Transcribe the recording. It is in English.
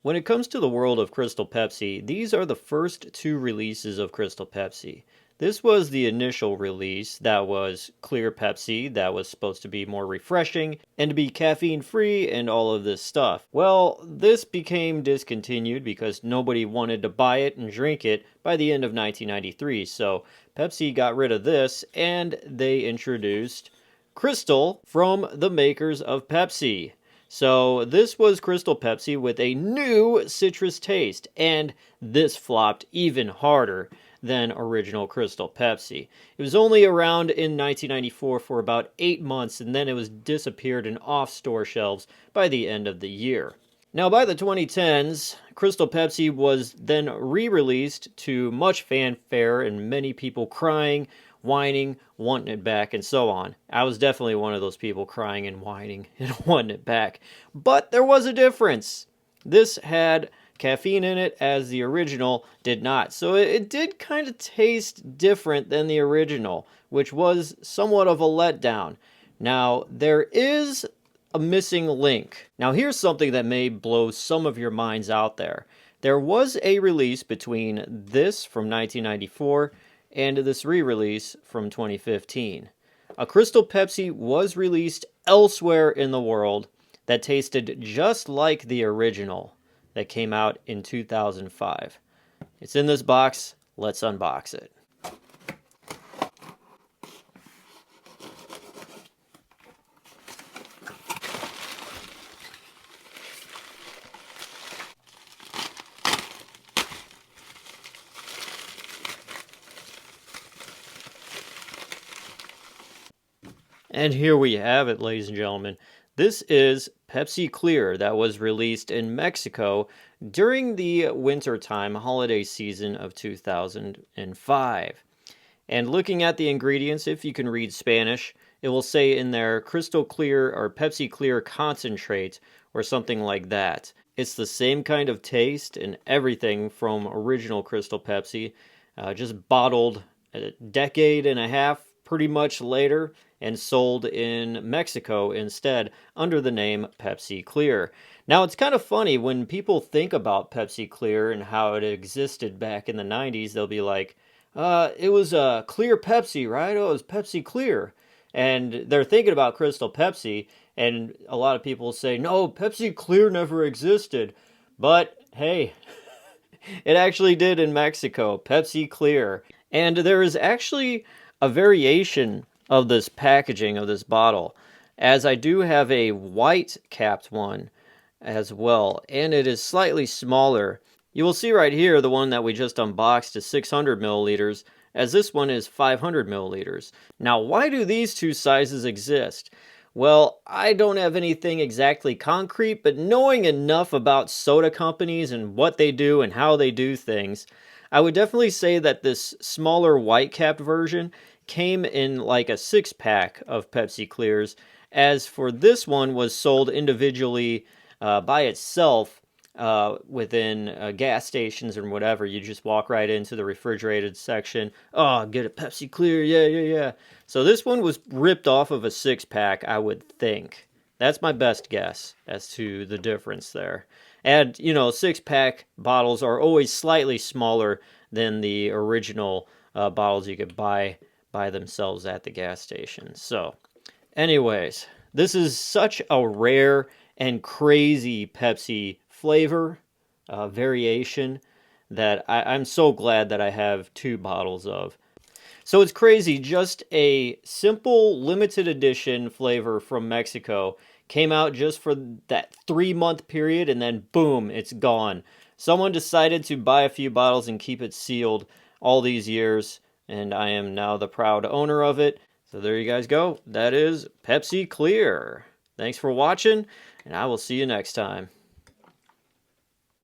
When it comes to the world of Crystal Pepsi, these are the first two releases of Crystal Pepsi. This was the initial release that was Clear Pepsi, that was supposed to be more refreshing and to be caffeine free and all of this stuff. Well, this became discontinued because nobody wanted to buy it and drink it by the end of 1993, so Pepsi got rid of this and they introduced Crystal from the makers of Pepsi. So this was Crystal Pepsi with a new citrus taste, and this flopped even harder than original Crystal Pepsi. It was only around in 1994 for about 8 months, and then it was disappeared and off store shelves by the end of the year. Now, by the 2010s, Crystal Pepsi was then re-released to much fanfare and many people crying, whining, wanting it back, and so on. I was definitely one of those people crying and whining and wanting it back. But there was a difference. This had caffeine in it, as the original did not. So it did kind of taste different than the original, which was somewhat of a letdown. Now, there is a missing link. Now, here's something that may blow some of your minds out there. There was a release between this from 1994 and this re-release from 2015. A Crystal Pepsi was released elsewhere in the world that tasted just like the original that came out in 2005. It's in this box. Let's unbox it. And here we have it, ladies and gentlemen. This is Pepsi Clear that was released in Mexico during the wintertime holiday season of 2005. And looking at the ingredients, if you can read Spanish, it will say in there Crystal Clear or Pepsi Clear concentrate or something like that. It's the same kind of taste and everything from original Crystal Pepsi, just bottled a decade and a half pretty much later and sold in Mexico instead under the name Pepsi Clear. Now, it's kind of funny when people think about Pepsi Clear and how it existed back in the 90s, they'll be like, it was a clear Pepsi, right? Oh, it was Pepsi Clear. And they're thinking about Crystal Pepsi, and a lot of people say, no, Pepsi Clear never existed. But hey, it actually did in Mexico, Pepsi Clear. And there is actually a variation of this packaging of this bottle, as I do have a white capped one as well, and it is slightly smaller. You will see right here the one that we just unboxed is 600 milliliters, as this one is 500 milliliters. Now, why do these two sizes exist? Well, I don't have anything exactly concrete, but knowing enough about soda companies and what they do and how they do things, I would definitely say that this smaller white capped version came in like a 6-pack of Pepsi Clears, as for this one was sold individually by itself within gas stations or whatever. You just walk right into the refrigerated section. Oh, get a Pepsi Clear, yeah. So this one was ripped off of a 6-pack, I would think. That's my best guess as to the difference there. And, 6-pack bottles are always slightly smaller than the original bottles you could buy by themselves at the gas station. So, anyways, this is such a rare and crazy Pepsi flavor variation that I'm so glad that I have 2 bottles of. So it's crazy, just a simple limited edition flavor from Mexico came out just for that 3-month period, and then boom, it's gone. Someone decided to buy a few bottles and keep it sealed all these years, and I am now the proud owner of it. So there you guys go. That is Pepsi Clear. Thanks for watching, and I will see you next time.